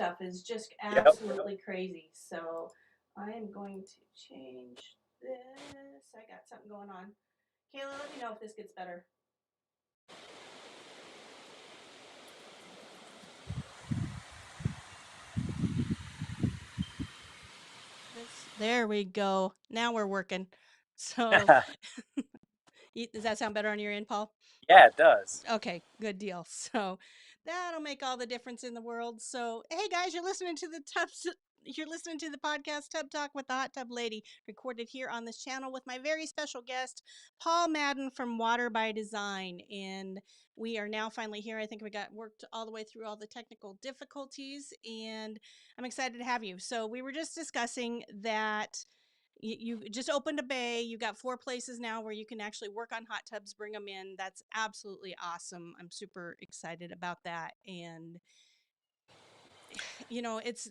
stuff is just Yep. absolutely crazy. So I am going to change this. I got something going on. Kayla, let me know if this gets better. There we go. Now we're working. So, does that sound better on your end, Paul? Yeah, it does. Okay, good deal. So that'll make all the difference in the world. So, hey guys, you're listening to the podcast Tub Talk with the Hot Tub Lady, recorded here on this channel with my very special guest, Paul Madden from Water by Design. And we are now finally here. I think we got worked all the way through all the technical difficulties, and I'm excited to have you. So, we were just discussing that you just opened a bay. You got 4 places now where you can actually work on hot tubs, bring them in. That's absolutely awesome. I'm super excited about that. And it's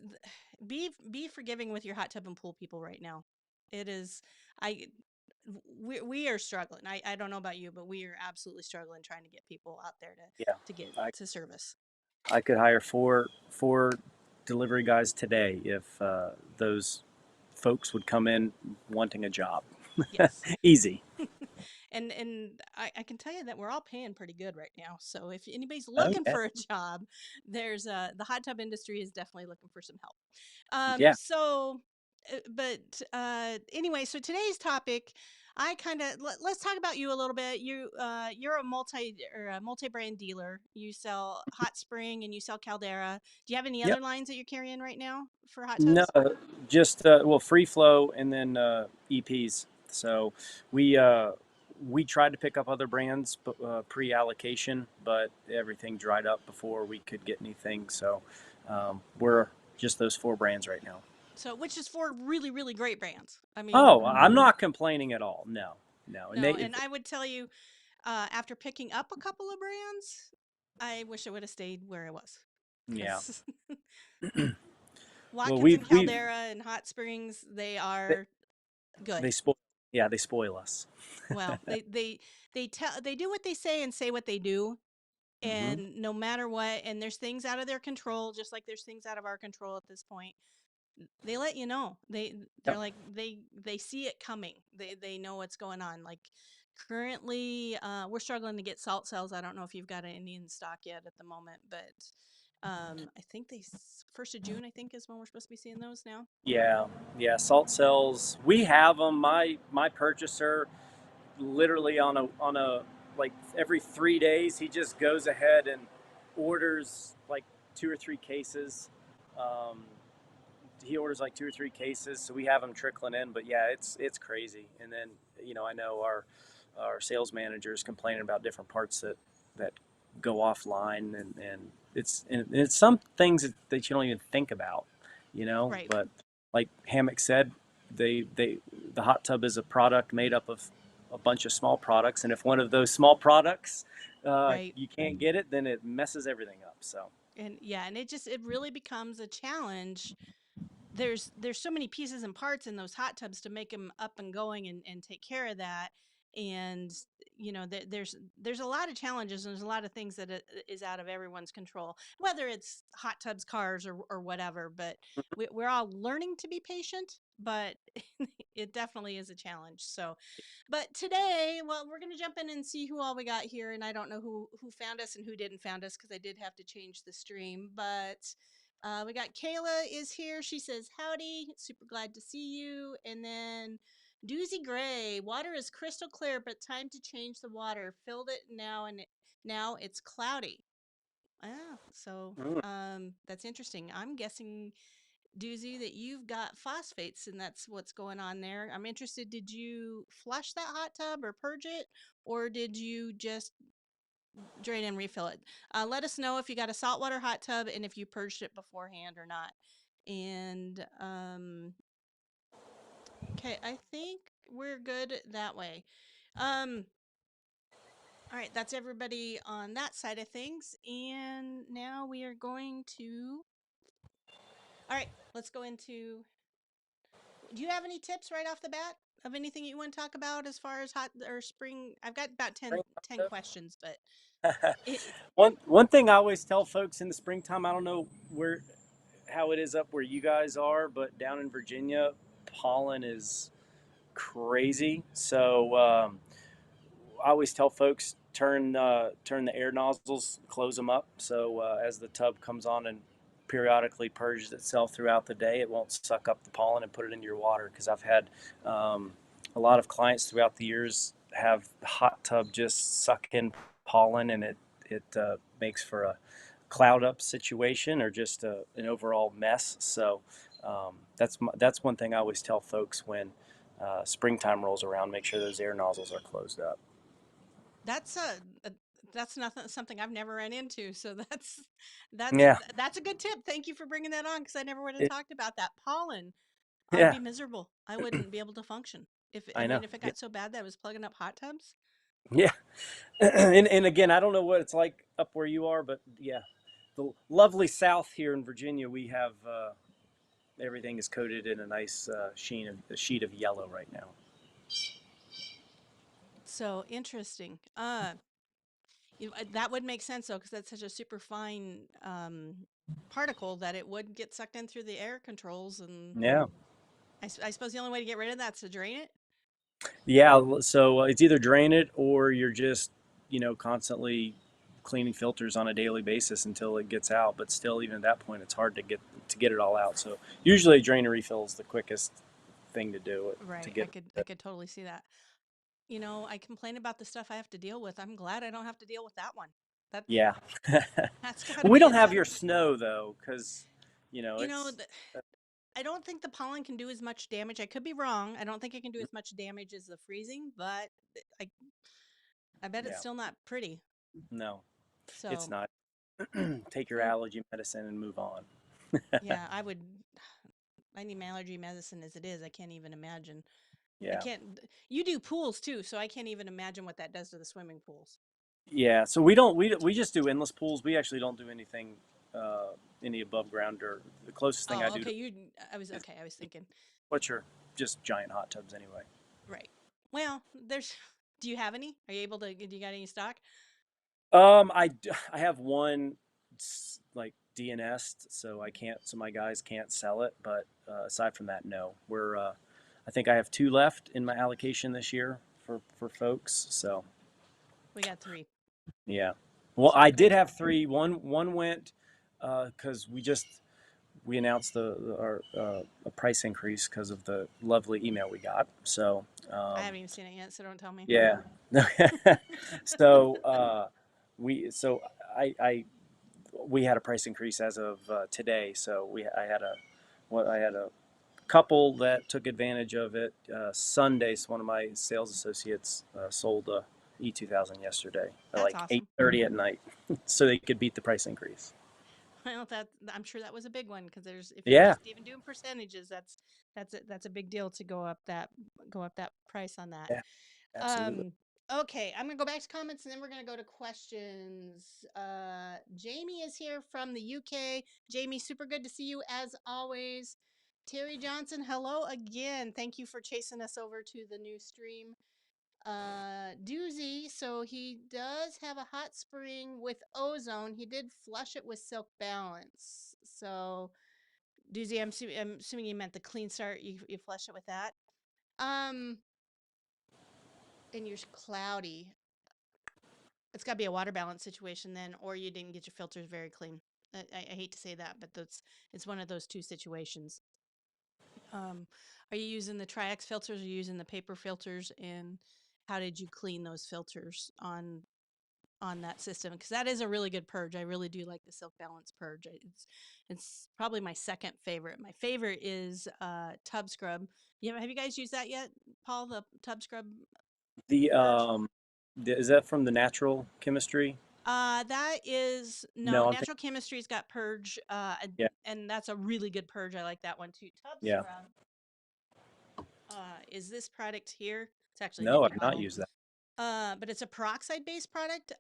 be forgiving with your hot tub and pool people right now. It is I we are struggling. I don't know about you, but we are absolutely struggling trying to get people out there Yeah, to get I to service. I could hire four delivery guys today if those folks would come in wanting a job. Yes. Easy. And I can tell you that we're all paying pretty good right now. So if anybody's Oh looking yeah, for a job, there's the hot tub industry is definitely looking for some help. yeah. Anyway, so today's topic, let's talk about you a little bit. You're a multi brand dealer. You sell Hot Spring and you sell Caldera. Do you have any Yep. other lines that you're carrying right now for hot No, tubs? just well, free flow and then EPs. So we uh, we tried to pick up other brands pre-allocation, but everything dried up before we could get anything. So we're just those 4 brands right now. So, which is four really, really great brands. I mean, Oh, I'm not complaining at all. No, no, and no, and I would tell you, after picking up a couple of brands, I wish I would have stayed where I was yeah. because Well, Watkins we've and we've Caldera and Hot Springs, they they, are good. they spoil. Yeah, they spoil us. Well, they do what they say and say what they do, Hmm. and no matter what, and there's things out of their control, just like there's things out of our control at this point. They let you know. They're Yep. like they see it coming. They know what's going on. Like currently, we're struggling to get salt cells. I don't know if you've got any in stock yet at the moment, but I think 1st of June, I think, is when we're supposed to be seeing those now. Yeah, yeah. Salt cells. We have them. My purchaser literally on a like every 3 days he just goes ahead and orders like 2 or 3 cases. Um, he orders like 2 or 3 cases, so we have them trickling in. But yeah, it's crazy. And then I know our sales manager is complaining about different parts that go offline, and it's some things that you don't even think about, Right, But like Hammock said, they the hot tub is a product made up of a bunch of small products, and if one of those small products right. you can't get it, then it messes everything up. So And yeah, and it really becomes a challenge. There's so many pieces and parts in those hot tubs to make them up and going and take care of that. And there's a lot of challenges and there's a lot of things that is out of everyone's control, whether it's hot tubs, cars, or whatever. But we're all learning to be patient, but it definitely is a challenge. So, but today, well, we're going to jump in and see who all we got here. And I don't know who found us and who didn't found us because I did have to change the stream. But we got Kayla is here. She says, howdy, super glad to see you. And then Doozy Gray, water is crystal clear, but time to change the water. Filled it now, and now it's cloudy. Ah, so mm. that's interesting. I'm guessing, Doozy, that you've got phosphates and that's what's going on there. I'm interested, did you flush that hot tub or purge it, or did you just drain and refill it? Let us know if you got a saltwater hot tub and if you purged it beforehand or not. And okay, I think we're good that way. Um, all right, that's everybody on that side of things. And now we are going to. All right, let's go into. Do you have any tips right off the bat of anything you want to talk about as far as hot or spring? I've got about 10 questions, but it, one thing I always tell folks in the springtime, I don't know how it is up where you guys are, but down in Virginia, pollen is crazy. So I always tell folks turn the air nozzles, close them up, so as the tub comes on and periodically purges itself throughout the day, it won't suck up the pollen and put it into your water. Because I've had um, a lot of clients throughout the years have the hot tub just suck in pollen, and it makes for a cloud up situation or just an overall mess. So that's one thing I always tell folks when springtime rolls around: make sure those air nozzles are closed up. That's a that's nothing something I've never ran into. So Yeah, that's a good tip. Thank you for bringing that on because I never would have it, talked about that pollen. I'd yeah, be miserable. I wouldn't be able to function. I I know. mean, if it Yeah, got so bad that I was plugging up hot tubs. yeah. And again, I don't know what it's like up where you are, but yeah, the lovely South here in Virginia, we have everything is coated in a nice a sheet of yellow right now. So interesting. That would make sense though, because that's such a super fine particle that it would get sucked in through the air controls. And Yeah, I suppose the only way to get rid of that's to drain it. yeah. So it's either drain it or you're just constantly cleaning filters on a daily basis until it gets out. But still, even at that point, it's hard to get it all out. So usually, drain and refill is the quickest thing to do to Right. get I could totally see that. I complain about the stuff I have to deal with. I'm glad I don't have to deal with that one. That Yeah. that's got to We be don't a have your snow though, because you know, it's the, I don't think the pollen can do as much damage. I could be wrong. I don't think it can do as much damage as the freezing, but I I bet it's yeah, still not pretty. no, it's So, not. Take your mm, allergy medicine and move on. yeah, I need my allergy medicine as it is. I can't even imagine. I Yeah. can't You do pools too, so I can't even imagine what that does to the swimming pools. Yeah, so we just do endless pools. We actually don't do anything any above ground, or the closest thing I Oh, do to okay. I was is okay. I was thinking, which are just giant hot tubs anyway. right. Well, there's. Do you have any? Are you able to? Do you got any stock? I have one like DNS, so I can't, so my guys can't sell it. But aside from that, no. I think I have two left in my allocation this year for folks. So We got three. yeah. Well, So I did crazy. have three. One went because we announced our a price increase because of the lovely email we got. So I haven't even seen it yet, so don't tell me. yeah. so so I we had a price increase as of today. So I had a couple that took advantage of it. Sunday, so one of my sales associates sold a E2000 yesterday at That's like awesome. 8:30 at night, so they could beat the price increase. Well, I'm sure that was a big one because there's if you're Yeah, just even doing percentages, that's a big deal to go up that price on that. yeah, absolutely. Um, okay, I'm gonna go back to comments and then we're gonna go to questions. Jamie is here from the UK. Jamie, super good to see you as always. Terry Johnson, hello again. Thank you for chasing us over to the new stream. Doozy, so he does have a hot spring with ozone. He did flush it with silk balance. So Doozy, I'm assuming you meant the clean start. You flush it with that. Um, and you're cloudy. It's got to be a water balance situation then, or you didn't get your filters very clean. I hate to say that, but that's it's one of those two situations. Um, are you using the Tri-X filters? Or are you using the paper filters? And how did you clean those filters on that system? Because that is a really good purge. I really do like the Silk Balance purge. It's probably my second favorite. My favorite is Tub Scrub. Have you guys used that yet, Paul? The Tub Scrub The purge. is that from the natural chemistry? That is no No, I'm thinking. natural chemistry's got purge, Yeah, and that's a really good purge. I like that one too. Tub yeah. Scrub is this product here. It's actually a No, nifty I've not bottle. used that. But it's a peroxide based product.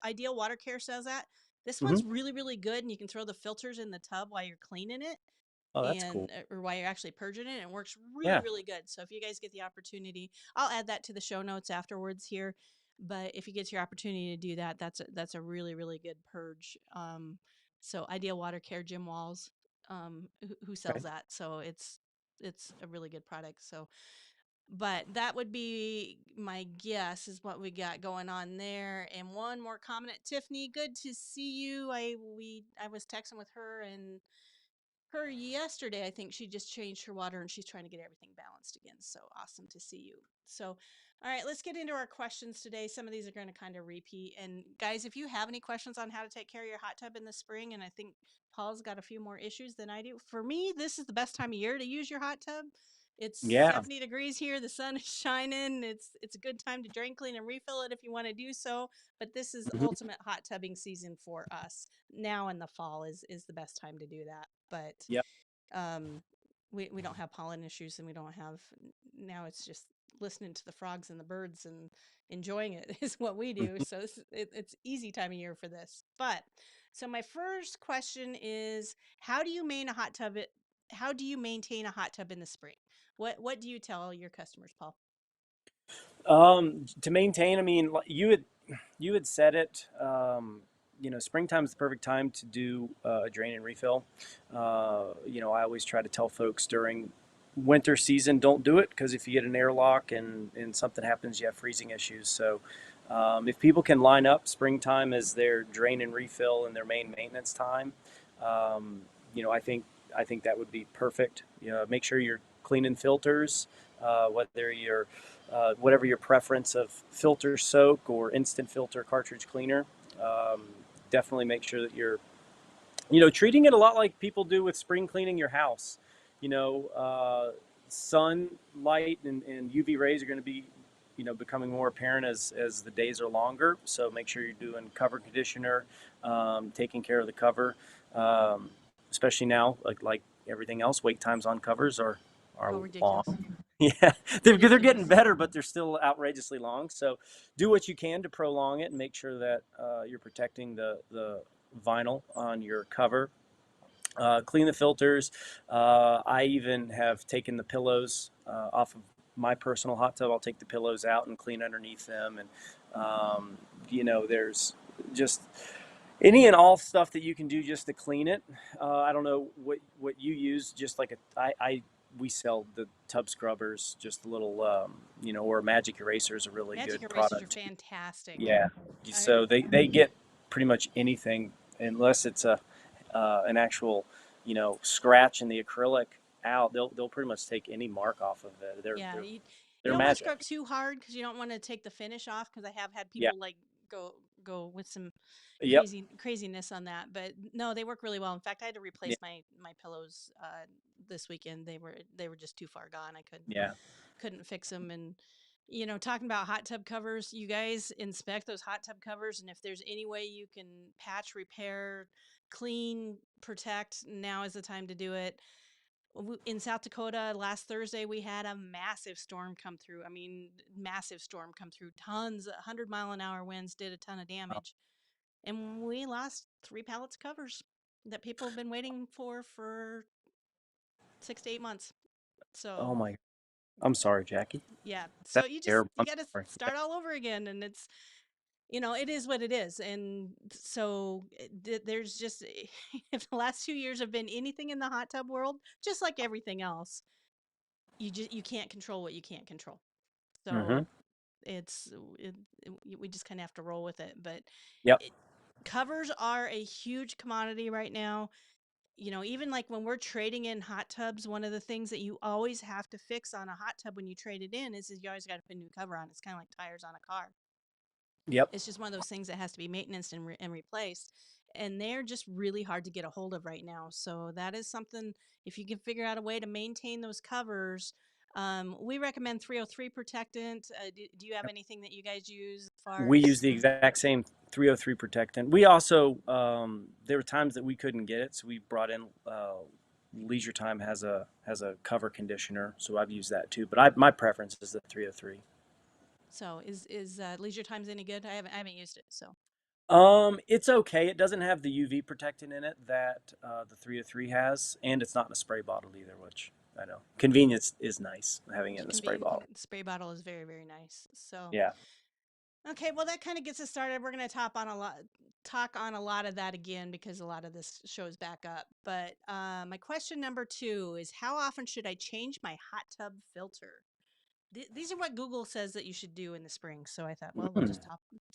Ideal Water Care says that. This Hmm. one's really, really good, and you can throw the filters in the tub while you're cleaning it Oh, that's cool. and or while you're actually purging it. It works really, Yeah, really good. So if you guys get the opportunity, I'll add that to the show notes afterwards here. But if you get your opportunity to do that, that's a really, really good purge. So Ideal Water Care Gym Walls. who Okay. sells that. So it's a really good product. So, but that would be my guess is what we got going on there. And one more comment at Tiffany. Good to see you. I was texting with her and her yesterday. I think she just changed her water and she's trying to get everything balanced again. So awesome to see you. So, all right, let's get into our questions today. Some of these are going to kind of repeat. And guys, if you have any questions on how to take care of your hot tub in the spring, and I think Paul's got a few more issues than I do. For me, this is the best time of year to use your hot tub. It's Yeah. 70 degrees here. The sun is shining. It's a good time to drain, clean, and refill it if you want to do so. But this is Hmm. ultimate hot tubbing season for us. Now in the fall is the best time to do that. But Yep. um, we don't have pollen issues, and we don't have now. It's just listening to the frogs and the birds and enjoying it is what we do. Mhm. So it's easy time of year for this. But so my first question is, how do you maintain a hot tub in the spring? What do you tell your customers, Paul? To maintain, I mean, you had said it. Springtime is the perfect time to do a drain and refill. I always try to tell folks during winter season, don't do it because if you get an airlock and something happens, you have freezing issues. So, if people can line up springtime as their drain and refill and their main maintenance time, um, I think that would be perfect. Make sure you're cleaning filters, whether you're whatever your preference of filter soak or instant filter cartridge cleaner. Um, Definitely make sure that you're, treating it a lot like people do with spring cleaning your house. You know, Sunlight and UV rays are going to be, becoming more apparent as the days are longer. So make sure you're doing cover conditioner, taking care of the cover, um, especially now, like everything else. Wait times on covers are Oh, long. ridiculous. Yeah, they're getting Ridiculous. better, but they're still outrageously long. So do what you can to prolong it and make sure that you're protecting the vinyl on your cover. Clean the filters. I even have taken the pillows off of my personal hot tub. I'll take the pillows out and clean underneath them. And, there's just any and all stuff that you can do just to clean it. I don't know what you use. Just like we sell the tub scrubbers, just a little, or magic eraser is a really Magic good erasers are product. fantastic. Yeah. I, So they get pretty much anything unless it's an actual, scratch in the acrylic out. They'll pretty much take any mark off of it. They're Yeah, they're you they're don't want to scrub magic. too hard because you don't want to take the finish off. Because I have had Yeah. people like go with some Yep. craziness on that. But no, they work really well. In fact, I had to Yeah. replace my pillows this weekend. They were just too far gone. I Yeah. couldn't fix them. And talking about hot tub covers, you guys inspect those hot tub covers, and if there's any way you can patch, repair, clean, protect, now is the time to do it. In South Dakota last Thursday, we had a massive storm come through. I mean, massive storm come through. Tons, 100-mile-an-hour winds did a ton of Oh, damage. And we lost 3 pallets of covers that people have been waiting for 6 to 8 months. oh So, my! I'm sorry, Jackie. yeah. So That's you just, terrible. you I'm got to sorry. Yeah. start all over again. And it is what it is. And so there's just, if the last 2 years have been anything in the hot tub world, just like everything else, you can't control what you can't control. Mm-hmm. So it's we just kind of have to roll with it. But Yep. it, covers are a huge commodity right now. Even like when we're trading in hot tubs, one of the things that you always have to fix on a hot tub when you trade it in is you always got to put a new cover on. It's kind of like tires on a car. Yep. It's just one of those things that has to be maintenance and replaced. And they're just really hard to get a hold of right now. So that is something, if you can figure out a way to maintain those covers, we recommend 303 protectant. Do you have anything that you guys use as far We use as the exact same 303 protectant. We also there were times that we couldn't get it, so we brought in Leisure Time has a cover conditioner, so I've used that too. But my preference is the 303. so is leisure times any good? I haven't used it. So It's okay. It doesn't have the UV protectant in it that the 303 has, and it's not in a spray bottle either, which I know. Convenience is nice having it in a spray bottle. spray bottle is very, very nice. So Yeah. Okay, well that kind of gets us started. We're going to talk on a lot of that again because a lot of this shows back up. But my question number 2 is how often should I change my hot tub filter? These are what Google says that you should do in the spring. So I thought, well, we'll Hmm. just t-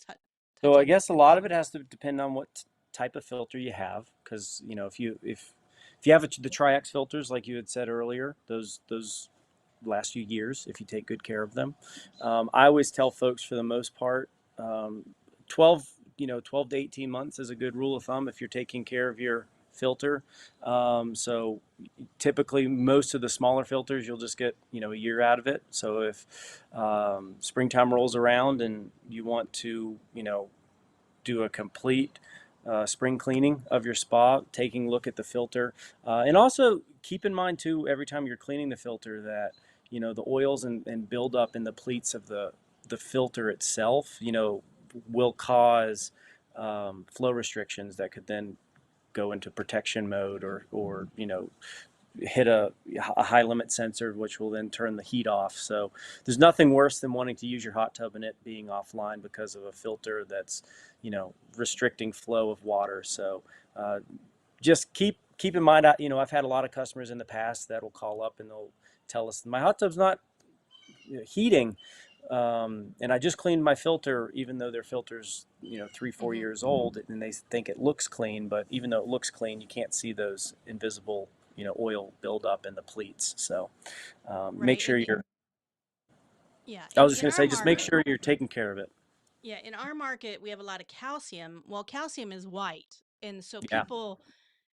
touch So I on these guess a things. lot of it has to depend on what type of filter you have, because if you have the Tri-X filters like you had said earlier, those last few years if you take good care of them. I always tell folks for the most part, um, 12 12 to 18 months is a good rule of thumb if you're taking care of your filter. So typically most of the smaller filters you'll just get a year out of it. So if springtime rolls around and you want to do a complete spring cleaning of your spa, taking a look at the filter, and also keep in mind too every time you're cleaning the filter that the oils and buildup in the pleats of the filter itself will cause flow restrictions that could then go into protection mode or hit a high limit sensor, which will then turn the heat off. So there's nothing worse than wanting to use your hot tub and it being offline because of a filter that's, restricting flow of water. So just keep in mind, I've had a lot of customers in the past that will call up and they'll tell us my hot tub's not heating. And I just cleaned my filter, even though their filter's 3 4 years old, and they think it looks clean. But even though it looks clean, you can't see those invisible oil buildup in the pleats. So make Right. sure you're. Yeah, I was just in going to our say, just make market, sure you're taking care of it. yeah, in our market, we have a lot of calcium. Well, calcium is white. And so Yeah. people,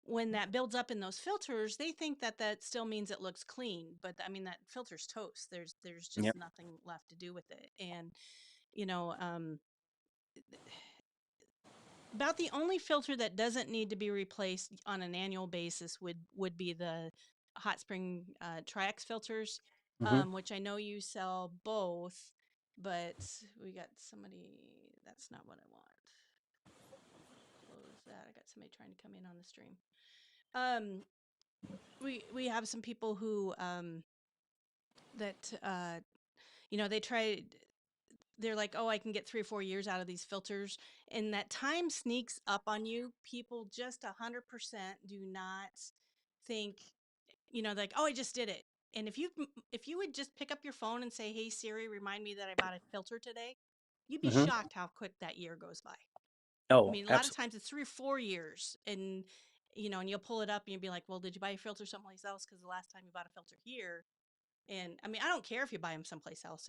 when that builds up in those filters, they think that that still means it looks clean. But I mean, that filter's toast. There's Yep. just nothing left to do with it. And, you know, about the only filter that doesn't need to be replaced on an annual basis would be the hot spring Tri-X filters, Hmm. which I know you sell both, but we got somebody. That's not what I want. Close that. I got somebody trying to come in on the stream. Um, we have some people who that they try. They're like, oh, I can get 3 or 4 years out of these filters, and that time sneaks up on you. People just 100% do not think, like, oh, I just did it. And if you would just pick up your phone and say, hey Siri, remind me that I bought a filter today, you'd be Hmm. shocked how quick that year goes by. I Oh, mean, a lot of absolutely. times it's 3 or 4 years, and and you'll pull it up and you'll be like, well, did you buy a filter someplace else? Because the last time you bought a filter here, and I mean, I don't care if you buy them someplace else.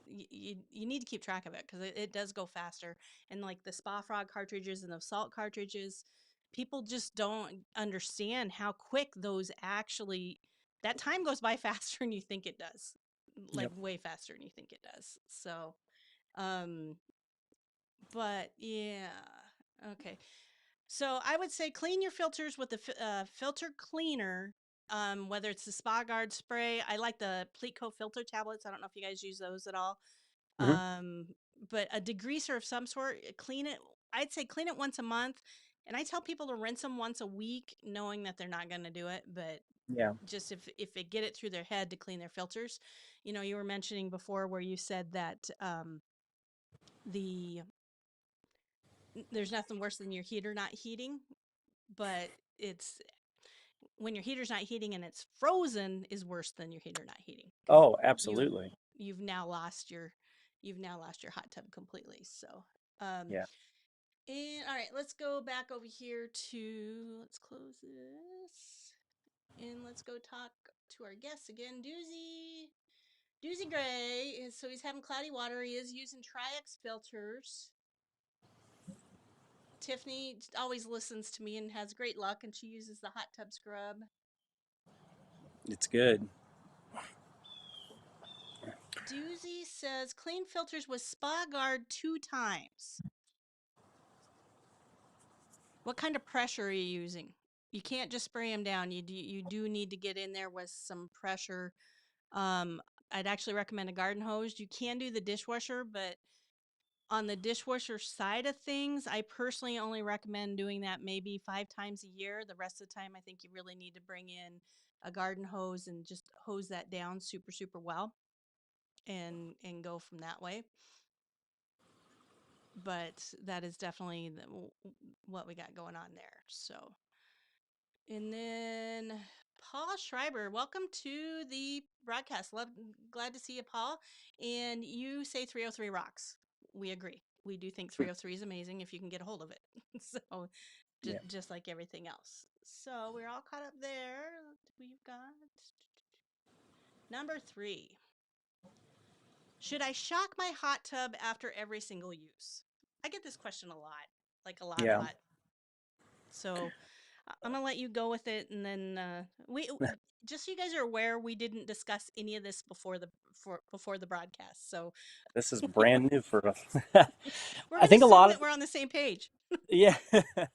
You need to keep track of it because it does go faster. And like the Spa Frog cartridges and those salt cartridges, people just don't understand how quick those actually. That time goes by faster than you think it does, like Yep. way faster than you think it does. So, um, but yeah, okay. So I would say clean your filters with the filter cleaner, whether it's the Spa Guard spray. I like the Pleatco filter tablets. I don't know if you guys use those at all. Hmm. Um, but a degreaser of some sort, clean it. I'd say clean it once a month. And I tell people to rinse them once a week, knowing that they're not going to do it. But Yeah. just if they get it through their head to clean their filters, you were mentioning before where you said that the there's nothing worse than your heater not heating, but it's when your heater's not heating and it's frozen is worse than your heater not heating because Oh, you've absolutely. you've now lost your hot tub completely. So, um, Yeah. and all right, let's go back over here to let's close this and let's go talk to our guests again. Doozy Gray is so he's having cloudy water. He is using Tri-X filters. Tiffany always listens to me and has great luck, and she uses the hot tub scrub. It's good. Doozy says clean filters with Spa Guard 2 times. What kind of pressure are you using? You can't just spray them down. You do need to get in there with some pressure. Um, I'd actually recommend a garden hose. You can do the dishwasher, but on the dishwasher side of things, I personally only recommend doing that maybe 5 times a year. The rest of the time, I think you really need to bring in a garden hose and just hose that down super, super well and go from that way. but that is definitely what we got going on there. So, and then Paul Schreiber, welcome to the broadcast. Glad to see you, Paul. And you say 303 rocks. We agree. We do think 303 is amazing if you can get a hold of it. So, Yeah. just like everything else. So, we're all caught up there. We've got number 3. Should I shock my hot tub after every single use? I get this question a lot, like a Yeah. lot. So I'm gonna let you go with it, and then we just so you guys are aware, we didn't discuss any of this before the broadcast. So This is brand new for us. we're I gonna think a assume lot of that we're on the same page. yeah. I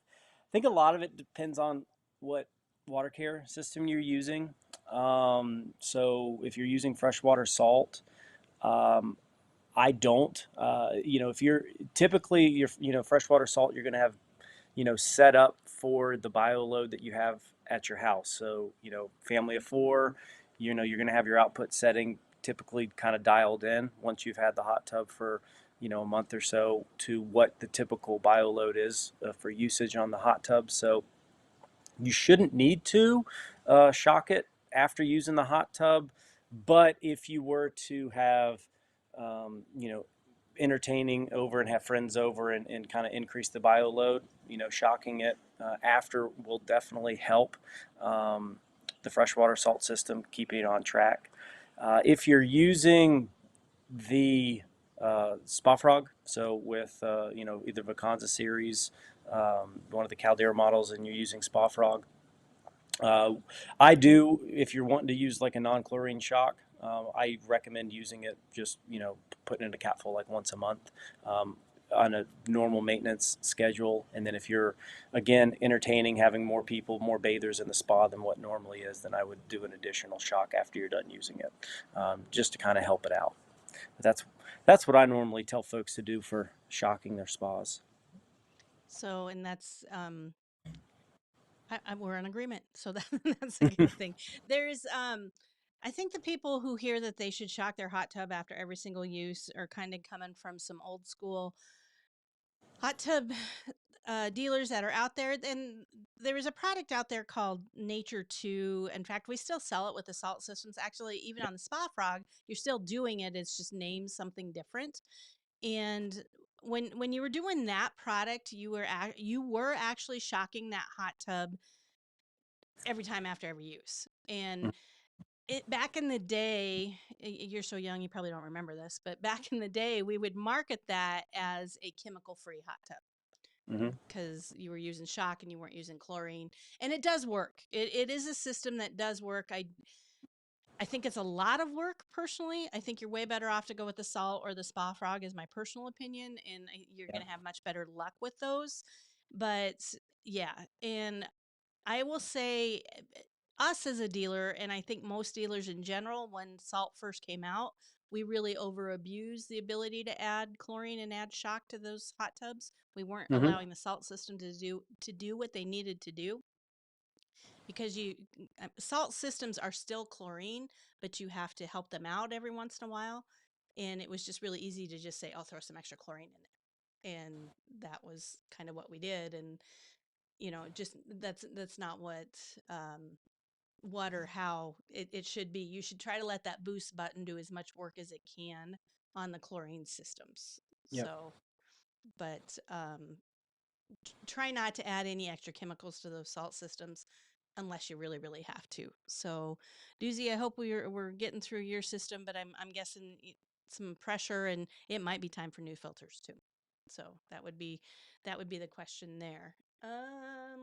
think a lot of it depends on what water care system you're using. So if you're using freshwater salt, um, I don't. If you're typically freshwater salt, you're going to have set up for the bio load that you have at your house. So family of four, you're going to have your output setting typically kind of dialed in once you've had the hot tub for a month or so to what the typical bio load is for usage on the hot tub. So you shouldn't need to shock it after using the hot tub, but if you were to have, entertaining over and have friends over and kind of increase the bio load, shocking it after will definitely help the freshwater salt system keep it on track. If you're using the Spa Frog, so with either Vacanza series, one of the Caldera models, and you're using Spa Frog, uh, I do, if you're wanting to use like a non-chlorine shock, I recommend using it just, putting in a capful like once a month on a normal maintenance schedule. And then if you're, again, entertaining, having more people, more bathers in the spa than what normally is, then I would do an additional shock after you're done using it, just to kind of help it out. But that's what I normally tell folks to do for shocking their spas. So, and that's we're in agreement. So that's a good thing. There's I think the people who hear that they should shock their hot tub after every single use are kind of coming from some old school hot tub dealers that are out there. And there is a product out there called Nature 2. In fact, we still sell it with the salt systems. Actually, even on the Spa Frog, you're still doing it. It's just named something different. And when you were doing that product, you were actually shocking that hot tub every time after every use. And it back in the day, you're so young, you probably don't remember this, but back in the day, we would market that as a chemical-free hot tub Mm-hmm. because you were using shock and you weren't using chlorine, and it does work. It is a system that does work. I think it's a lot of work personally. I think you're way better off to go with the salt or the Spa Frog, is my personal opinion, and you're Yeah. going to have much better luck with those. But yeah, and I will say, us as a dealer, and I think most dealers in general, when salt first came out, we really over abused the ability to add chlorine and add shock to those hot tubs. We weren't Mm-hmm. allowing the salt system to do what they needed to do, because salt systems are still chlorine, but you have to help them out every once in a while. And it was just really easy to just say, "I'll throw some extra chlorine in there," and that was kind of what we did. And just that's not um, what or how it should be. You should try to let that boost button do as much work as it can on the chlorine systems. Yep. So, but try not to add any extra chemicals to those salt systems unless you really, really have to. So, Doozy, I hope we're getting through your system, but I'm guessing some pressure, and it might be time for new filters too. So that would be the question there.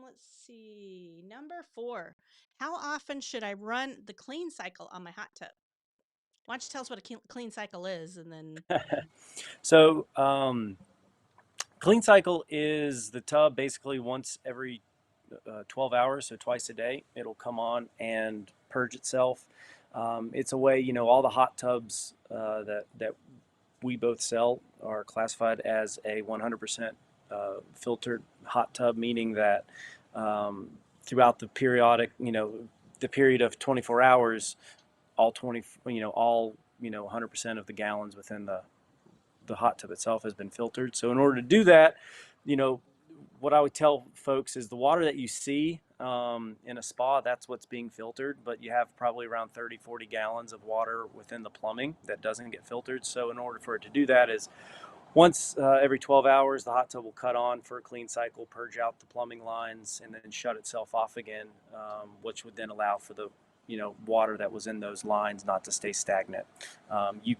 Let's see. Number 4. How often should I run the clean cycle on my hot tub? Why don't you tell us what a clean cycle is, and then So, clean cycle is the tub basically once every 12 hours, so twice a day. It'll come on and purge itself. It's a way, all the hot tubs that we both sell are classified as a 100% filtered hot tub, meaning that throughout the the period of 24 hours, all 20, all 100% of the gallons within the hot tub itself has been filtered. So in order to do that, you know, what I would tell folks is the water that you see in a spa, that's what's being filtered, but you have probably around 30, 40 gallons of water within the plumbing that doesn't get filtered. So in order for it to do that is once every 12 hours, the hot tub will cut on for a clean cycle, purge out the plumbing lines, and then shut itself off again, which would then allow for the water that was in those lines not to stay stagnant. You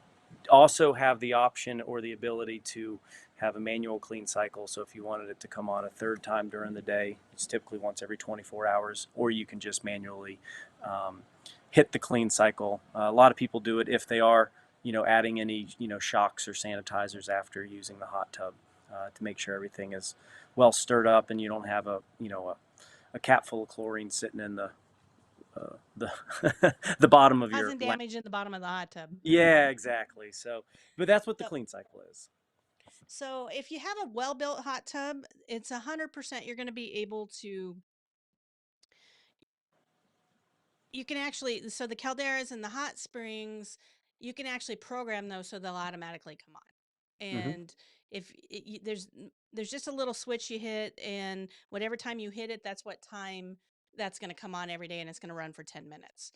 also have the option or the ability to have a manual clean cycle. So if you wanted it to come on a third time during the day, it's typically once every 24 hours, or you can just manually um, hit the clean cycle. A lot of people do it if they are adding any, shocks or sanitizers after using the hot tub to make sure everything is well stirred up and you don't have a cap full of chlorine sitting in the the bottom of your Causing lamp. damage in the bottom of the hot tub. Yeah, exactly. So, but that's what the So, clean cycle is. so if you have a well-built hot tub, it's 100% you're going to be able to. You can actually, so the calderas and the hot springs, you can actually program those so they'll automatically come on. Hmm. And if there's just a little switch you hit, and whatever time you hit it, that's what time that's going to come on every day, and it's going to run for 10 minutes.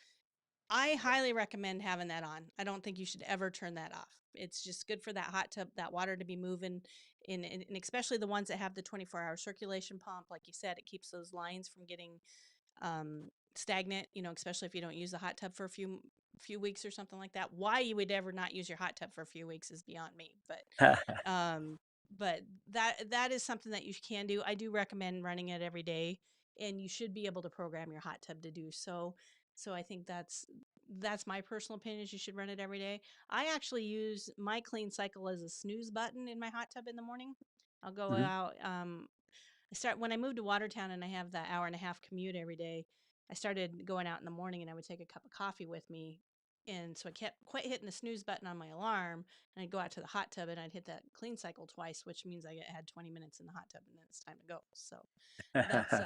I highly recommend having that on. I don't think you should ever turn that off. It's just good for that hot tub, that water to be moving and especially the ones that have the 24-hour circulation pump. Like you said, it keeps those lines from getting um, stagnant, especially if you don't use the hot tub for a few weeks or something like that. Why you would ever not use your hot tub for a few weeks is beyond me. Um, but that is something that you can do. I do recommend running it every day, and you should be able to program your hot tub to do so. So I think that's my personal opinion is you should run it every day. I actually use my clean cycle as a snooze button in my hot tub in the morning. I'll go Hmm. out. I start when I moved to Watertown and I have that hour and a half commute every day. I started going out in the morning and I would take a cup of coffee with me. And so I kept quite hitting the snooze button on my alarm, and I'd go out to the hot tub and I'd hit that clean cycle twice, which means I had 20 minutes in the hot tub and then it's time to go. So that's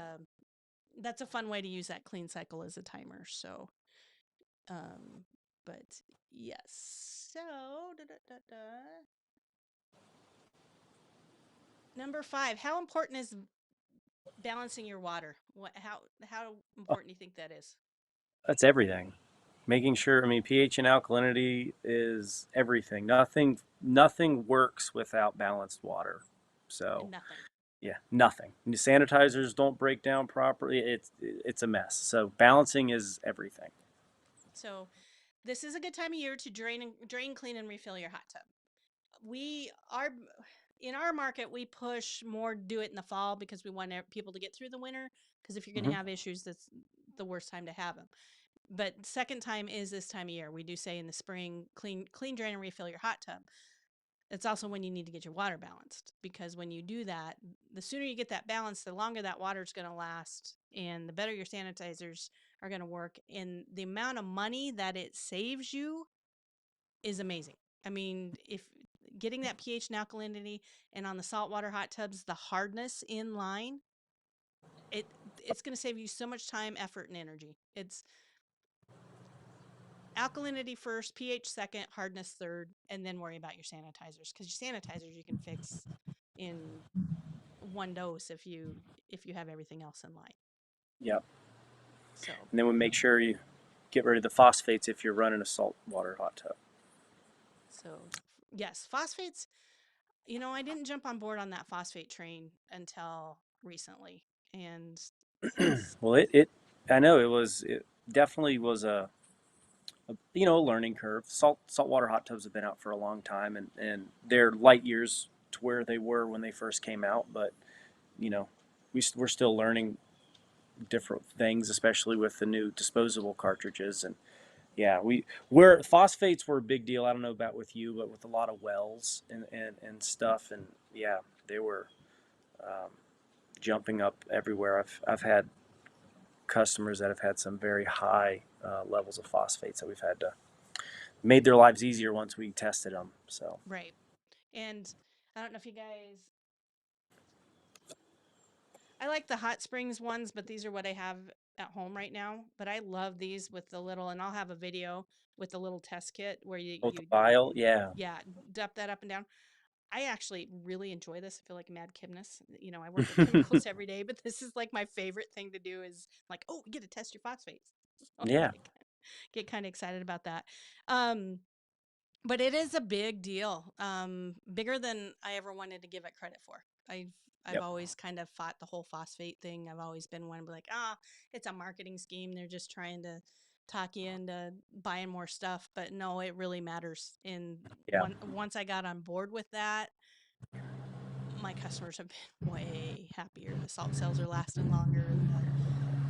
that's a fun way to use that clean cycle as a timer. So, um, but yes. So number 5, how important is balancing your water? How important do you think that is? That's everything. Making sure, I mean, pH and alkalinity is everything. Nothing works without balanced water. So, Nothing. yeah, nothing. And the sanitizers don't break down properly. It's a mess. So balancing is everything. So this is a good time of year to drain, clean, and refill your hot tub. We are in our market. We push more do it in the fall because we want people to get through the winter. Because if you're going to Hmm. have issues, that's the worst time to have them. But second time is this time of year. We do say in the spring, clean, drain, and refill your hot tub. It's also when you need to get your water balanced because when you do that, the sooner you get that balance, the longer that water is going to last and the better your sanitizers are going to work. And the amount of money that it saves you is amazing. I mean, if getting that pH and alkalinity and on the saltwater hot tubs, the hardness in line, it's going to save you so much time, effort, and energy. It's alkalinity first, pH second, hardness third, and then worry about your sanitizers because your sanitizers you can fix in one dose if you have everything else in line. Yep. So And then we make sure you get rid of the phosphates if you're running a saltwater hot tub. so yes, phosphates. I didn't jump on board on that phosphate train until recently, and it's Well, it I know it definitely was a learning curve. Saltwater hot tubs have been out for a long time, and they're light years to where they were when they first came out. But you know, we're still learning different things, especially with the new disposable cartridges. And yeah, where phosphates were a big deal. I don't know about with you, but with a lot of wells and stuff. And yeah, they were um, jumping up everywhere. I've had customers that have had some very high levels of phosphates that we've had to made their lives easier once we tested them. So. right. And I don't know if you guys I like the hot springs ones, but these are what I have at home right now. But I love these with the little, and I'll have a video with the little test kit where you With the you bile, yeah. yeah, dump that up and down. I actually really enjoy this. I feel like a mad chemist. You know, I work with chemicals every day, but this is like my favorite thing to do is like, oh, you get to test your phosphates. So I Yeah. get kind of excited about that. Um, but it is a big deal, bigger than I ever wanted to give it credit for. I've I've Yep. always kind of fought the whole phosphate thing. I've always been one to be like, it's a marketing scheme. They're just trying to talk you into buying more stuff. But no, it really matters. And Yeah. once I got on board with that, my customers have been way happier. The salt cells are lasting longer. The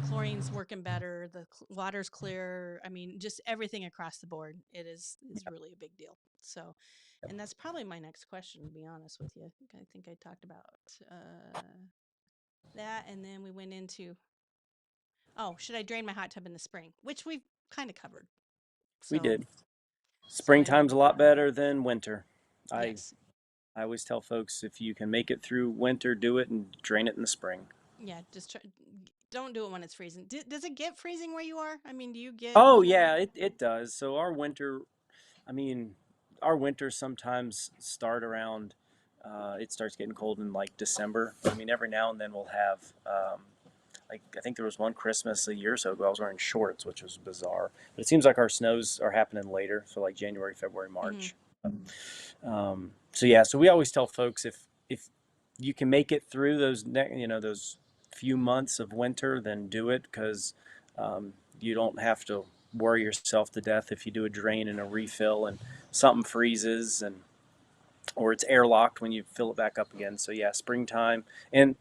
chlorine's working better. The water's clear. I mean, just everything across the board. It is really a big deal. So, and that's probably my next question, to be honest with you. I think I talked about that, and then we went into, oh, should I drain my hot tub in the spring, which we've kind of covered. We So, did. so I Springtime's a lot better than winter. I yes, I always tell folks if you can make it through winter, do it and drain it in the spring. yeah, just try, don't do it when it's freezing. Does it get freezing where you are? I mean, do you get? Oh yeah, it does. So our winter, I mean, our winters sometimes start around. It starts getting cold in like December. I mean, every now and then we'll have. Like I think there was one Christmas a year or so ago. I was wearing shorts, which was bizarre. But it seems like our snows are happening later, so like January, February, Mhm. March. So yeah, so we always tell folks if you can make it through those few months of winter, then do it because you don't have to worry yourself to death if you do a drain and a refill and something freezes and or it's airlocked when you fill it back up again. So yeah, springtime and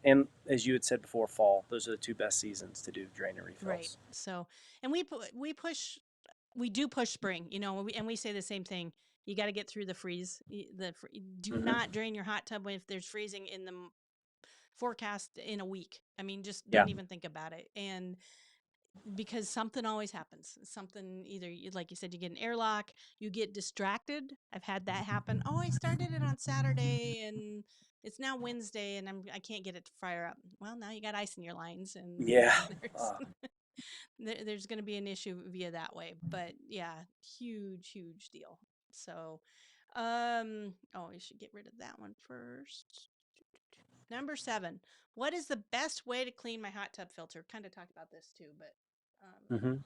as you had said before, fall. Those are the two best seasons to do drain and Right. refills. So, and we do push spring, you know, and we say the same thing. You got to get through the freeze. Do Hmm. not drain your hot tub if there's freezing in the forecast in a week. I mean, just Yeah. don't even think about it. And because something always happens, something either like you said, you get an airlock, you get distracted. I've had that happen. Oh, I started it on Saturday and it's now Wednesday and I can't get it to fire up. Well, now you got ice in your lines and Yeah. there's there's going to be an issue via that way. But yeah, huge deal. So, oh, we should get rid of that one first. Number 7. What is the best way to clean my hot tub filter? Kind of talked about this too, but Hmm.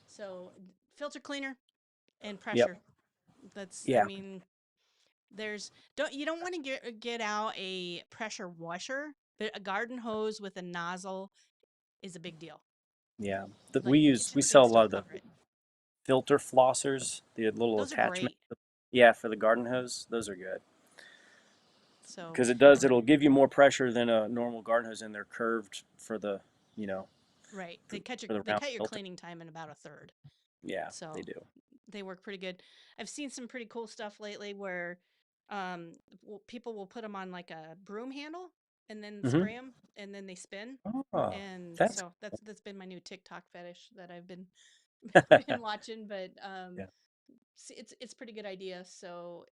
so filter cleaner and Yep. pressure. That's, I Yeah. mean, there's don't you don't want to get out a pressure washer, but a garden hose with a nozzle is a big deal. Yeah. Like We kitchen sell a sinks lot don't of the cover it. filter flossers, the little Those are attachment. great. Yeah, for the garden hose, those are good So because it'll give you more pressure than a normal garden hose, and they're curved for the you know right. for, for the They round cut your filter. cleaning time in about a third. Yeah, they So do. they work pretty good. I've seen some pretty cool stuff lately where um people will put them on like a broom handle and then Hmm. spray them and then they spin. Oh, And that's so that's been my new TikTok fetish that I've been been watching, but yeah. it's a pretty good idea. So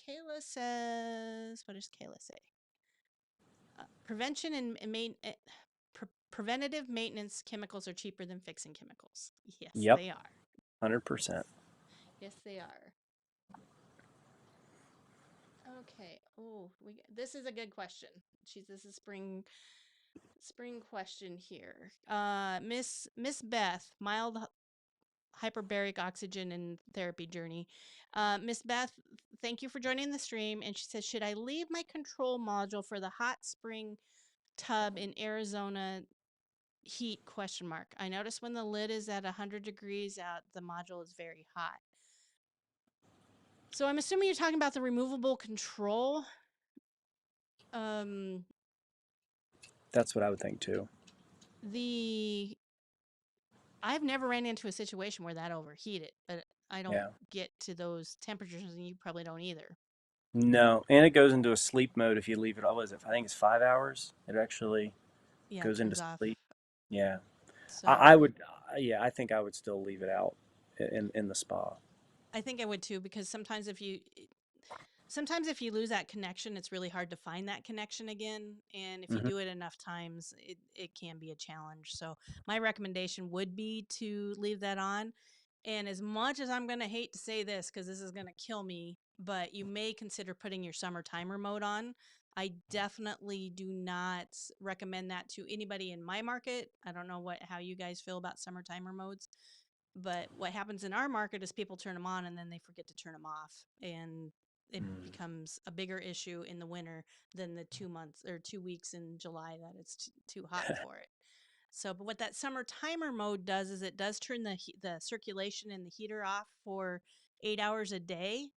Kayla says, what does Kayla say? Prevention and preventative maintenance chemicals are cheaper than fixing chemicals. Yes, Yep, they are. 100%. Yes, they are. Okay. Oh, this is a good question. This is spring question here. Miss Beth, mild hyperbaric oxygen and therapy journey. Miss Beth, thank you for joining the stream. And she says, should I leave my control module for the hot spring tub in Arizona heat question mark? I notice when the lid is at 100 degrees out, the module is very hot. So I'm assuming you're talking about the removable control. Um, That's what I would think too. the I've never ran into a situation where that overheated, but I don't Yeah. get to those temperatures, and you probably don't either. No, and it goes into a sleep mode if you leave it. What is it? I think it's 5 hours. It actually Yeah, it goes into turns off. sleep. Yeah, I So would. Yeah, I think I would still leave it out in the spa. I think I would too, because sometimes if you lose that connection, it's really hard to find that connection again. And if you Hmm. do it enough times, it can be a challenge. So my recommendation would be to leave that on. And as much as I'm going to hate to say this, because this is going to kill me, but you may consider putting your summer timer mode on. I definitely do not recommend that to anybody in my market. I don't know how you guys feel about summer timer modes, but what happens in our market is people turn them on and then they forget to turn them off, and it Mm. becomes a bigger issue in the winter than the 2 months or 2 weeks in July that it's too hot for it. So, but what that summer timer mode does is it does turn the circulation in the heater off for 8 hours a day,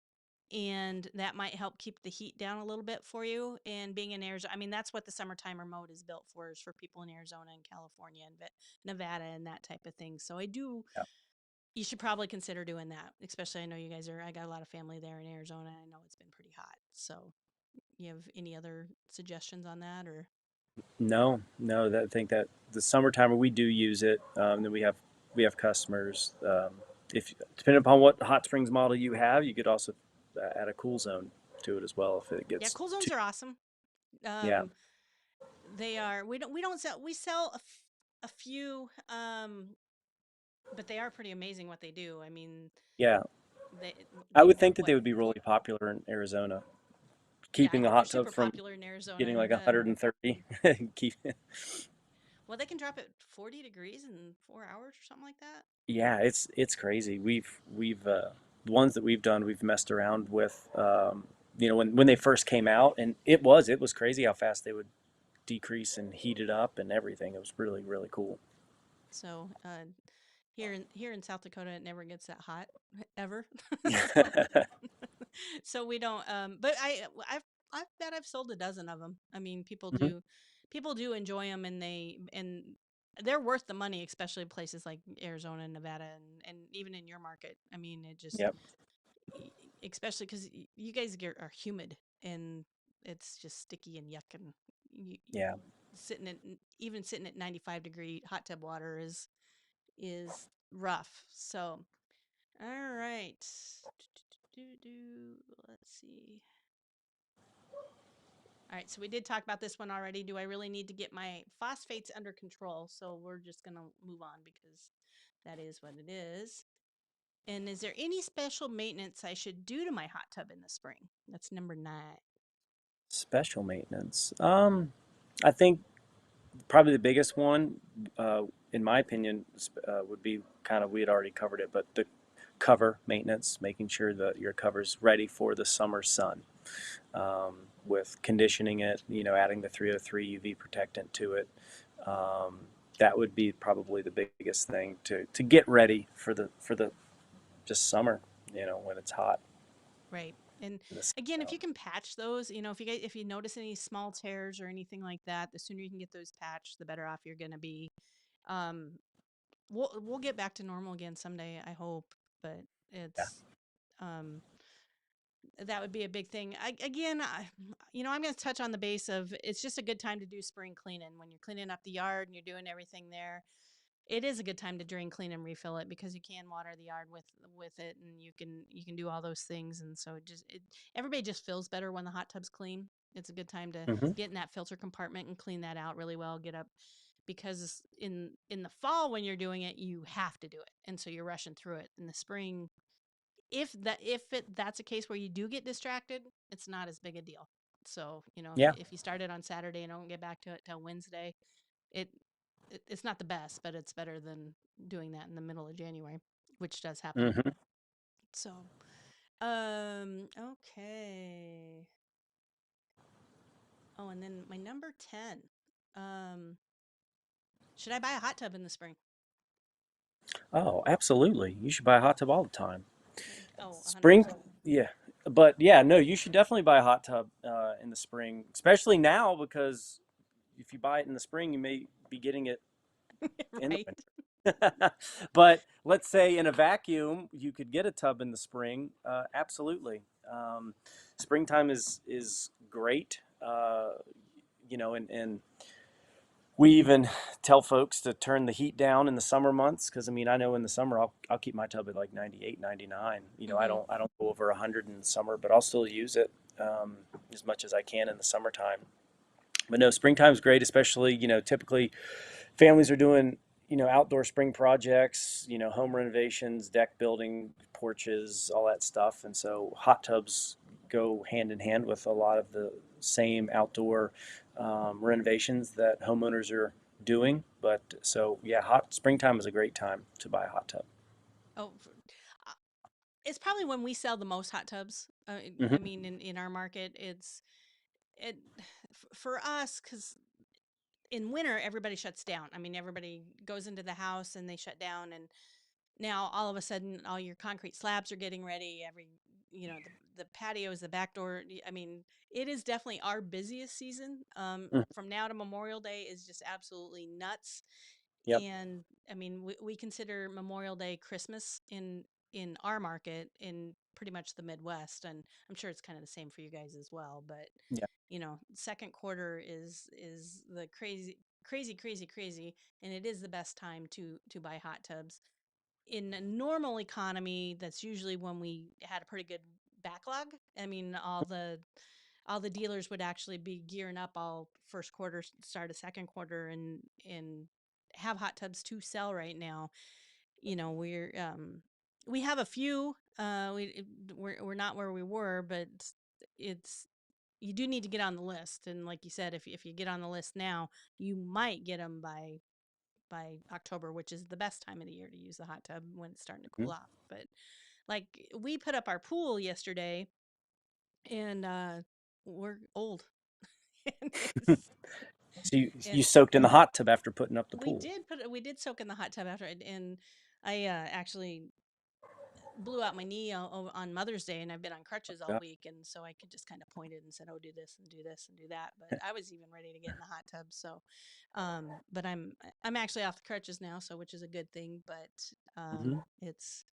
and that might help keep the heat down a little bit for you. And being in Arizona, I mean, that's what the summer timer mode is built for, is for people in Arizona and California and Nevada and that type of thing. So I do. Yeah. You should probably consider doing that, especially I know you guys are. I got a lot of family there in Arizona. I know it's been pretty hot. So, you have any other suggestions on that, or? No, no. I think that the summer timer we do use it. Then we have customers. If depending upon what hot springs model you have, you could also add a cool zone to it as well if it Yeah, gets cool too. zones are awesome. Yeah, Um, they are. We don't sell. We sell a few, but they are pretty amazing what they do. I mean, yeah. they I they would think that what they would be really popular in Arizona, yeah, I keeping a think they're hot tub super from popular in Arizona. getting like And 130. Keep. well, they can drop it 40 degrees in 4 hours or something like that. Yeah, it's crazy. We've the ones that we've done, we've messed around with. When they first came out, and it was crazy how fast they would decrease and heat it up and everything. It was really really cool. So here in South Dakota, it never gets that hot ever. so so we don't. But I bet I've sold a dozen of them. I mean, Mhm. people do enjoy them, and they're worth the money, especially places like Arizona and Nevada, and even in your market. I mean, it just Yep. especially because you guys are humid, and it's just sticky and yuck, and you, Yeah. sitting at even sitting at 95-degree hot tub water is rough. So, all right. Let's see. All right, so we did talk about this one already. Do I really need to get my phosphates under control? So we're just going to move on because that is what it is. And is there any special maintenance I should do to my hot tub in the spring? That's number 9. Special maintenance. I think probably the biggest one, uh, in my opinion, would be kind of we had already covered it, but the cover maintenance, making sure that your cover's ready for the summer sun. With conditioning it, adding the 303 UV protectant to it. Um, that would be probably the biggest thing to get ready for the just summer. When it's hot Right. And in the again, if sun. you can patch those, if you notice any small tears or anything like that, the sooner you can get those patched, the better off you're going to be. Um, we'll get back to normal again someday, I hope, but Yeah. it's um that would be a big thing. I'm going to touch on the base of it's just a good time to do spring cleaning when you're cleaning up the yard and you're doing everything there. It is a good time to drain, clean, and refill it because you can water the yard with it, and you can do all those things. And so everybody just feels better when the hot tub's clean. It's a good time to Hmm. get in that filter compartment and clean that out really well. Get up because in the fall when you're doing it, you have to do it, and so you're rushing through it. In the spring, if that's a case where you do get distracted, it's not as big a deal. So if Yeah. you start it on Saturday and don't get back to it till Wednesday, it, it's not the best, but it's better than doing that in the middle of January, which does happen. Hmm. So, okay. Oh, and then my number 10. Um, should I buy a hot tub in the spring? Oh, absolutely. You should buy a hot tub all the time. Oh, Spring, 100%. yeah. But yeah, no, you should definitely buy a hot tub in the spring, especially now because if you buy it in the spring, you may be getting it in the Right. winter. But let's say in a vacuum, you could get a tub in the spring. Absolutely. Springtime is great. And we even tell folks to turn the heat down in the summer months because I mean I know in the summer I'll keep my tub at like 98, 99. I Mm-hmm. don't go over 100 in the summer, but I'll still use it as much as I can in the summertime. But no, springtime's great, especially typically families are doing outdoor spring projects, home renovations, deck building, porches, all that stuff. And so hot tubs go hand in hand with a lot of the same outdoor renovations that homeowners are doing. But so, yeah, hot springtime is a great time to buy a hot tub. Oh, uh, it's probably when we sell the most hot tubs. I Hmm. mean, in our market, it for us because in winter everybody shuts down. I mean, everybody goes into the house and they shut down, and now all of a sudden all your concrete slabs are getting ready. The patios, the back door. I mean, it is definitely our busiest season. From now to Memorial Day is just absolutely nuts. Yep. And I mean, we consider Memorial Day Christmas in our market in pretty much the Midwest, and I'm sure it's kind of the same for you guys as well. But Yeah. second quarter is the crazy, crazy, crazy, crazy, and it is the best time to buy hot tubs. In a normal economy, that's usually when we had a pretty good backlog. I mean, all the dealers would actually be gearing up all first quarter, start of second quarter, and have hot tubs to sell right now. We have a few. We're not where we were, but it's you do need to get on the list. And like you said, if you get on the list now, you might get them by October, which is the best time of the year to use the hot tub when it's starting to cool Mhm. off. But like we put up our pool yesterday, and we're old, and it's So you and soaked in the hot tub after putting up the pool. we did soak in the hot tub after and I actually blew out my knee on Mother's Day, and I've been on crutches all Yeah. week, and so I could just kind of point it and said, "Oh, do this and do this and do that." But I was even ready to get in the hot tub. So, but I'm actually off the crutches now, so which is a good thing. But Hmm. it's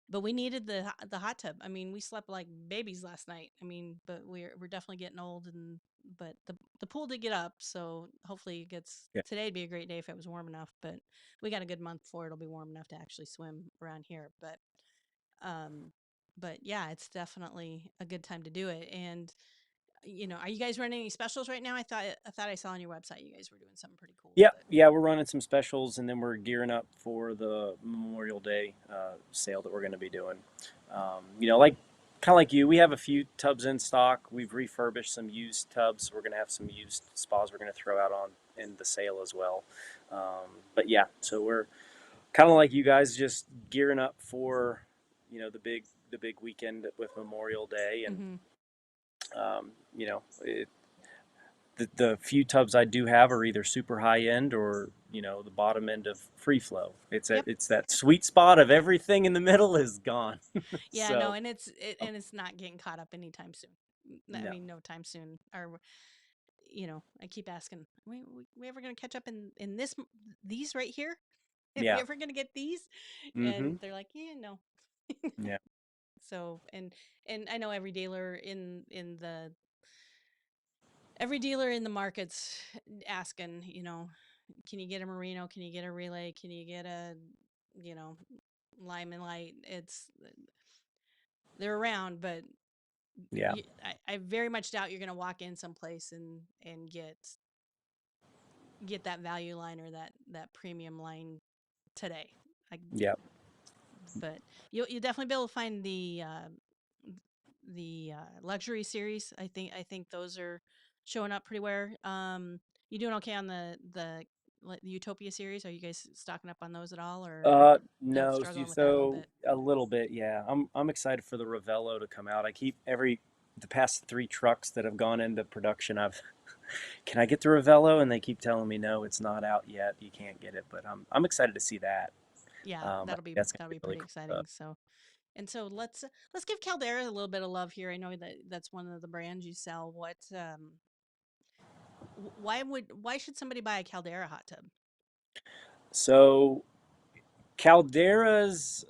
but we needed the hot tub. I mean, we slept like babies last night. I mean, but we're definitely getting old, and but the pool did get up, so hopefully it gets Yeah. today'd be a great day if it was warm enough. But we got a good month before it'll be warm enough to actually swim around here. Um, but yeah, it's definitely a good time to do it. And are you guys running any specials right now? I thought I saw on your website you guys were doing something pretty cool. Yeah, But yeah, we're running some specials, and then we're gearing up for the Memorial Day sale that we're going to be doing. Like kind of like you, we have a few tubs in stock. We've refurbished some used tubs. So we're going to have some used spas we're going to throw out on in the sale as well. But yeah, so we're kind of like you guys, just gearing up for the big weekend with Memorial Day, and mm-hmm. um, you know, it, the few tubs I do have are either super high end or the bottom end of free flow. Yep. It's that sweet spot of everything in the middle is gone. Yeah, no, So and it's not getting caught up anytime soon. I no, mean, no time soon. Or I keep asking, we ever going to catch up in these right here? Are we yeah, ever going to get these? mm-hmm, And they're like, yeah, no. yeah, So and I know every dealer in the market's asking, can you get a merino? Can you get a relay? Can you get a you know lime and light? They're around, but yeah, I very much doubt you're going to walk in someplace and get that value line or that premium line today. I, yeah. but you'll definitely be able to find the luxury series. I think those are showing up pretty well. You doing okay on the Utopia series? Are you guys stocking up on those at all, or still No, struggling with that a little so bit? a little bit, yeah. I'm excited for the Ravello to come out. I keep the past three trucks that have gone into production. Can I get the Ravello? And they keep telling me no, it's not out yet. You can't get it, but I'm excited to see that. Yeah, I that'll think be that's gonna that'll be be really pretty cool. exciting. So let's give Caldera a little bit of love here. I know that's one of the brands you sell. Why should somebody buy a Caldera hot tub? So Calderas,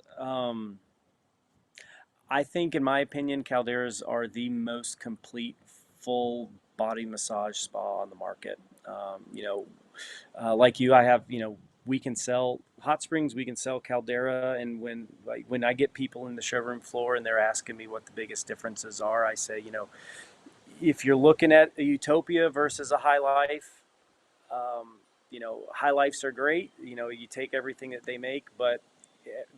I think, in my opinion, Calderas are the most complete full body massage spa on the market. Like you, I have, we can sell hot springs, we can sell Caldera, and when I get people in the showroom floor and they're asking me what the biggest differences are, I say, if you're looking at a Utopia versus a High Life, um, High Lifes are great. You take everything that they make, but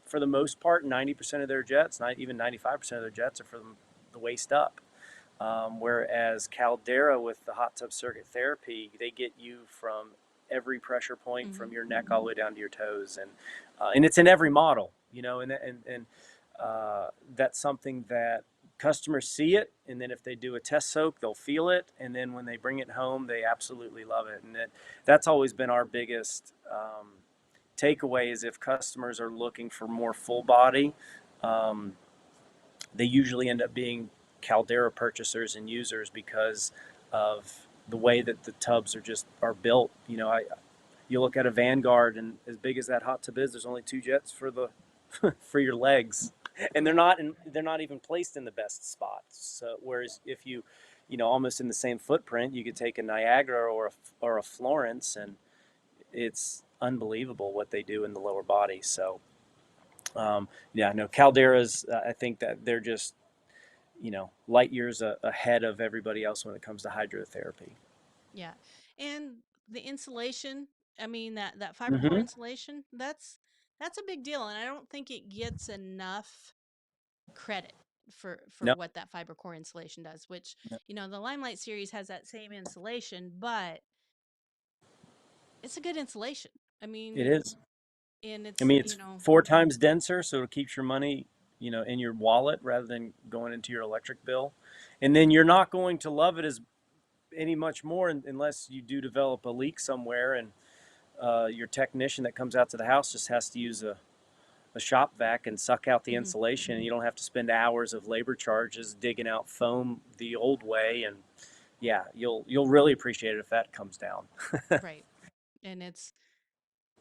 for the most part, 90% of their jets, not even 95% of their jets, are from the waist up. Whereas Caldera with the hot tub circuit therapy, they get you from every pressure point Hmm. from your neck all the way down to your toes, and it's in every model, that's something that customers see it, and then if they do a test soak, they'll feel it, and then when they bring it home, they absolutely love it, and that's always been our biggest takeaway is if customers are looking for more full body. Um, they usually end up being Caldera purchasers and users because of the way that the tubs are built. You look at a Vanguard, and as big as that hot tub is, there's only two jets for the for your legs, and Right. they're not even placed in the best spots. So whereas if almost in the same footprint, you could take a Niagara or a Florence, and it's unbelievable what they do in the lower body. So yeah, no, Caldera's. I think that they're just light years ahead of everybody else when it comes to hydrotherapy. Yeah. And the insulation, I mean that fiber core Mm-hmm. insulation, that's a big deal, and I don't think it gets enough credit for No, what that fiber core insulation does, which, no, the Limelight series has that same insulation, but it's a good insulation. I it mean, is. and I it's, mean, it's 4 times denser, so it keeps your money, in your wallet rather than going into your electric bill. And then you're not going to love it as any much more unless you do develop a leak somewhere, and your technician that comes out to the house just has to use a shop vac and suck out the mhm, insulation, and you don't have to spend hours of labor charges digging out foam the old way. And yeah, you'll really appreciate it if that comes down. right. And it's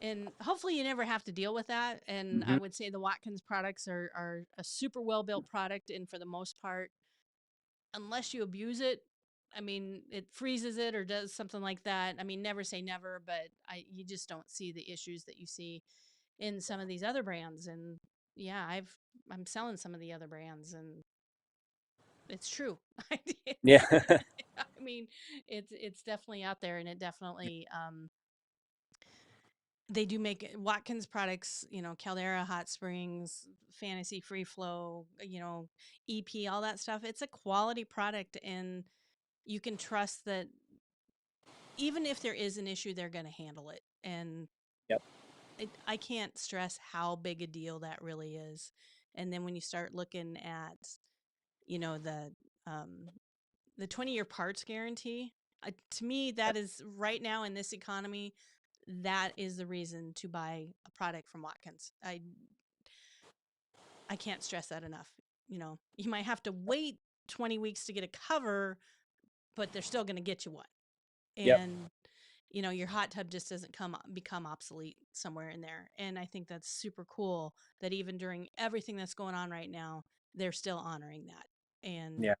and hopefully you never have to deal with that. And I Hmm. would say the Watkins products are a super well built product, and for the most part, unless you abuse it, I mean, it freezes it or does something like that. I mean, never say never, but I you just don't see the issues that you see in some of these other brands. And yeah, I'm selling some of the other brands, and it's true. Yeah. I mean, it's definitely out there, and it definitely they do make Watkins products, Caldera Hot Springs, Fantasy Free Flow, EP, all that stuff. It's a quality product, and you can trust that even if there is an issue, they're going to handle it. And Yep. I can't stress how big a deal that really is. And then when you start looking at, you know, um, the 20-year parts guarantee, to me, that is right now in this economy, that is the reason to buy a product from Watkins. I can't stress that enough. You might have to wait 20 weeks to get a cover, but they're still going to get you one. Yep. And your hot tub just doesn't become obsolete somewhere in there. And I think that's super cool that even during everything that's going on right now, they're still honoring that. And Yeah.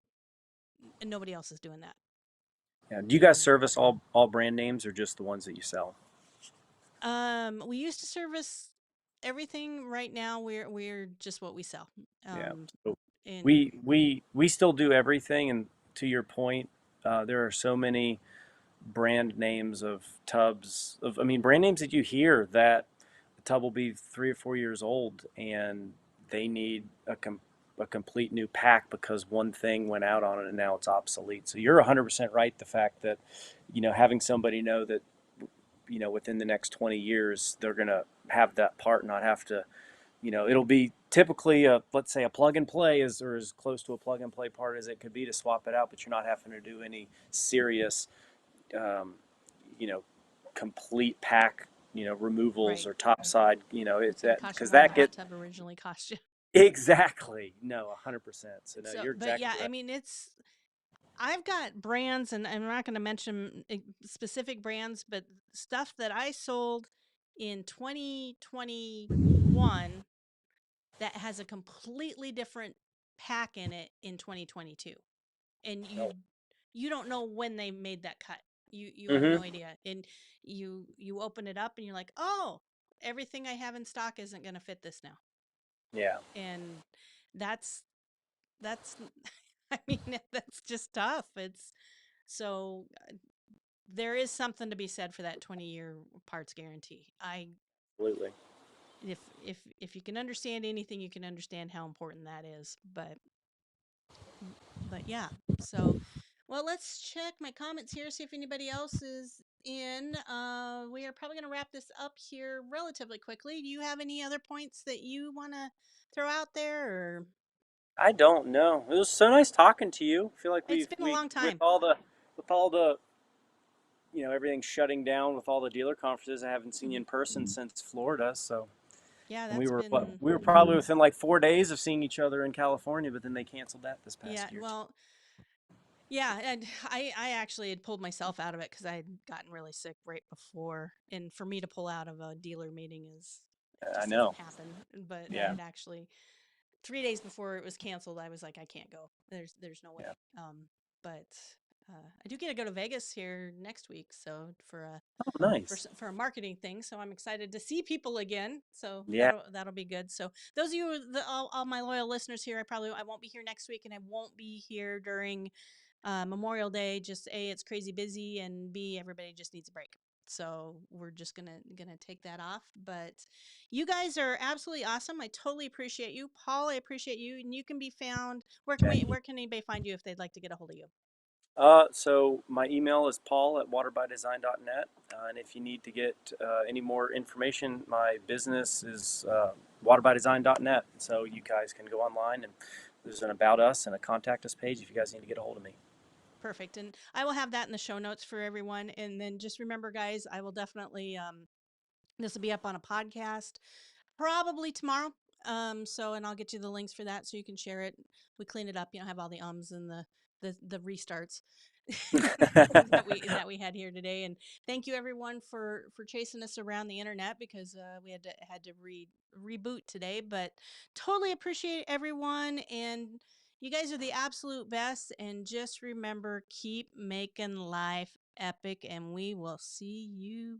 nobody else is doing that. Yeah. Do you guys And service all brand names or just the ones that you sell? we used to service everything. Right now we're just what we sell. Yeah. Um So and we still do everything, and to your point, there are so many brand names of tubs of I mean brand names that you hear that the tub will be 3 or 4 years old, and they need a complete new pack because one thing went out on it and now it's obsolete. So you're 100% right. The fact that having somebody know that within the next 20 years they're going to have that part, not have to, it'll be typically let's say a plug and play is or as close to a plug and play part as it could be to swap it out, but you're not having to do any serious um, you know, complete pack, removals right, or topside, it's it's going to that cost you because more than the that get hot tub originally cost you. exactly no 100%. So no, So, you're but exactly yeah, I right. mean, I've got brands, and I'm not going to mention specific brands, but stuff that I sold in 2021 that has a completely different pack in it in 2022. And No. you don't know when they made that cut. You have no Mm-hmm. idea. And you open it up and you're like, "Oh, everything I have in stock isn't going to fit this now." Yeah. And that's I mean, that's just tough. It's so there is something to be said for that 20-year parts guarantee. I Absolutely. if you can understand anything, you can understand how important that is. But yeah. So, well, let's check my comments here, see if anybody else is in. We are probably going to wrap this up here relatively quickly. Do you have any other points that you want to throw out there, or I don't know. It was so nice talking to you. I feel like it's been a we long with time? all the everything shutting down with all the dealer conferences. I haven't seen you Hmm. in person since Florida. So, Yeah, and that's been we were probably within like 4 days of seeing each other in California, but then they canceled that this yeah. past year. Well, yeah, and I actually had pulled myself out of it because I had gotten really sick right before, and for me to pull out of a dealer meeting is it I just doesn't know. happen. But I Yeah. had actually 3 days before it was canceled, I was like, I can't go. There's no Yeah. way. But I do get to go to Vegas here next week, so Oh, nice. for a marketing thing. So I'm excited to see people again. So Yeah. that'll be good. So those of you, all my loyal listeners here, I won't be here next week, and I won't be here during Memorial Day. Just A, it's crazy busy, and B, everybody just needs a break. So we're just gonna take that off. But you guys are absolutely awesome. I totally appreciate you, Paul. I appreciate you, and you can be found. Jackie. Where can anybody find you if they'd like to get a hold of you? So my email is paul@waterbydesign.net. And if you need to get any more information, my business is waterbydesign.net. So you guys can go online and there's an about us and a contact us page if you guys need to get a hold of me. Perfect. And I will have that in the show notes for everyone. And then just remember, guys, I will definitely this will be up on a podcast probably tomorrow. So and I'll get you the links for that so you can share it. We clean it up, you know, have all the ums and the restarts that we had here today. And thank you everyone for chasing us around the internet because we had to reboot today. But totally appreciate everyone, and you guys are the absolute best. And just remember, keep making life epic, and we will see you